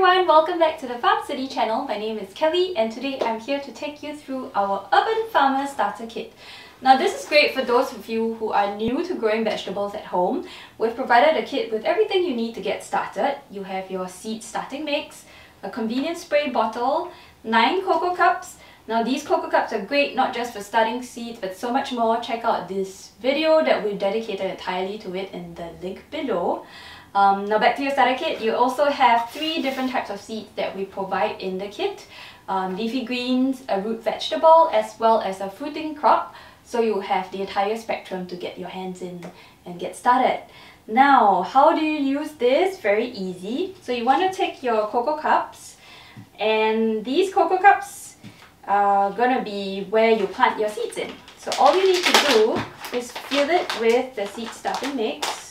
everyone, welcome back to the Farmcity channel. My name is Kelly and today I'm here to take you through our Urban Farmer Starter Kit. Now this is great for those of you who are new to growing vegetables at home. We've provided a kit with everything you need to get started. You have your seed starting mix, a convenient spray bottle, 9 cocoa cups. Now these cocoa cups are great not just for starting seeds but so much more. Check out this video that we've dedicated entirely to it in the link below. Now back to your starter kit, you also have 3 different types of seeds that we provide in the kit. Leafy greens, a root vegetable, as well as a fruiting crop. So you have the entire spectrum to get your hands in and get started. Now, how do you use this? Very easy. So you want to take your cocoa cups, and these cocoa cups are going to be where you plant your seeds in. So all you need to do is fill it with the seed starting mix.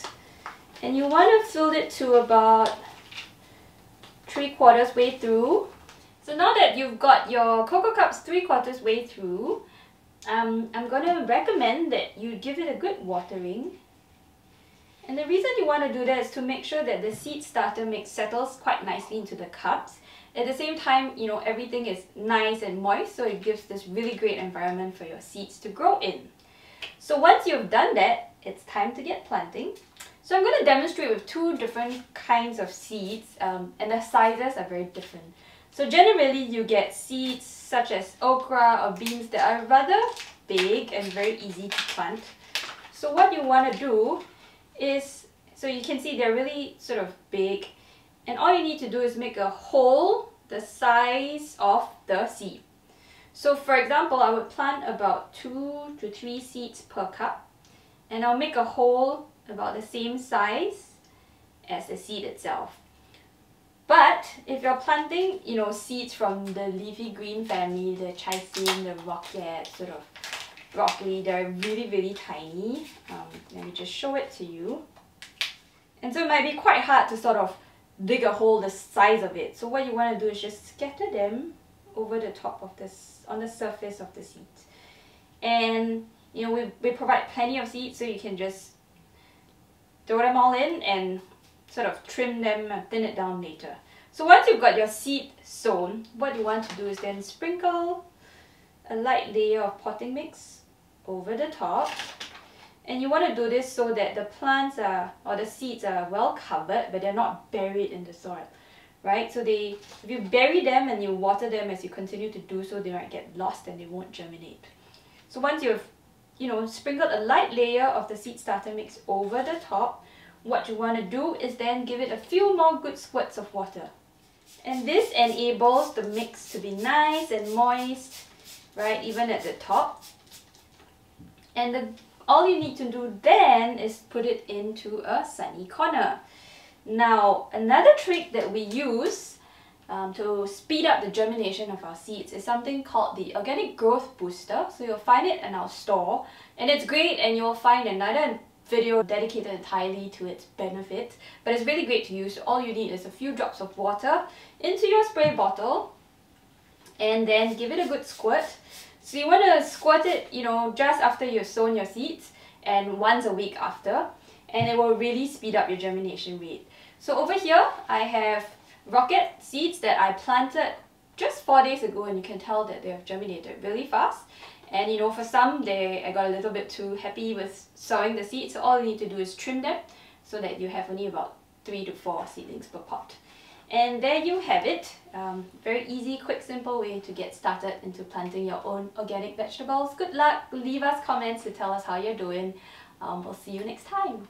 And you want to fill it to about 3/4 way through. So now that you've got your cocoa cups 3/4 way through, I'm going to recommend that you give it a good watering. And the reason you want to do that is to make sure that the seed starter mix settles quite nicely into the cups. At the same time, you know, everything is nice and moist, so it gives this really great environment for your seeds to grow in. So once you've done that, it's time to get planting. So I'm going to demonstrate with 2 different kinds of seeds, and the sizes are very different. So generally you get seeds such as okra or beans that are rather big and very easy to plant. So what you want to do is, so you can see they're really sort of big, and all you need to do is make a hole the size of the seed. So for example, I would plant about 2 to 3 seeds per cup, and I'll make a hole about the same size as the seed itself. But if you're planting, you know, seeds from the leafy green family, the chicing, the rocket, sort of broccoli, they're really tiny. Let me just show it to you. And so it might be quite hard to sort of dig a hole the size of it. So what you want to do is just scatter them over the top of this, on the surface of the seeds. And you know, we provide plenty of seeds, so you can just throw them all in and sort of trim them and thin it down later. So once you've got your seed sown, what you want to do is then sprinkle a light layer of potting mix over the top. And you want to do this so that the plants are, or the seeds are well covered, but they're not buried in the soil, right? So if you bury them and you water them as you continue to do so, they might get lost and they won't germinate. So once you've sprinkled a light layer of the seed starter mix over the top, what you want to do is then give it a few more good squirts of water. And this enables the mix to be nice and moist, right, even at the top. And all you need to do then is put it into a sunny corner. Now, another trick that we use to speed up the germination of our seeds is something called the Organic Growth Booster. So you'll find it in our store, and it's great, and you'll find another video dedicated entirely to its benefits, but it's really great to use. All you need is a few drops of water into your spray bottle and then give it a good squirt. So you want to squirt it, you know, just after you've sown your seeds and once a week after, and it will really speed up your germination rate. So over here I have rocket seeds that I planted just 4 days ago, and you can tell that they have germinated really fast. And you know, for some, I got a little bit too happy with sowing the seeds, so all you need to do is trim them so that you have only about 3 to 4 seedlings per pot. And there you have it. Very easy, quick, simple way to get started into planting your own organic vegetables. Good luck! Leave us comments to tell us how you're doing. We'll see you next time.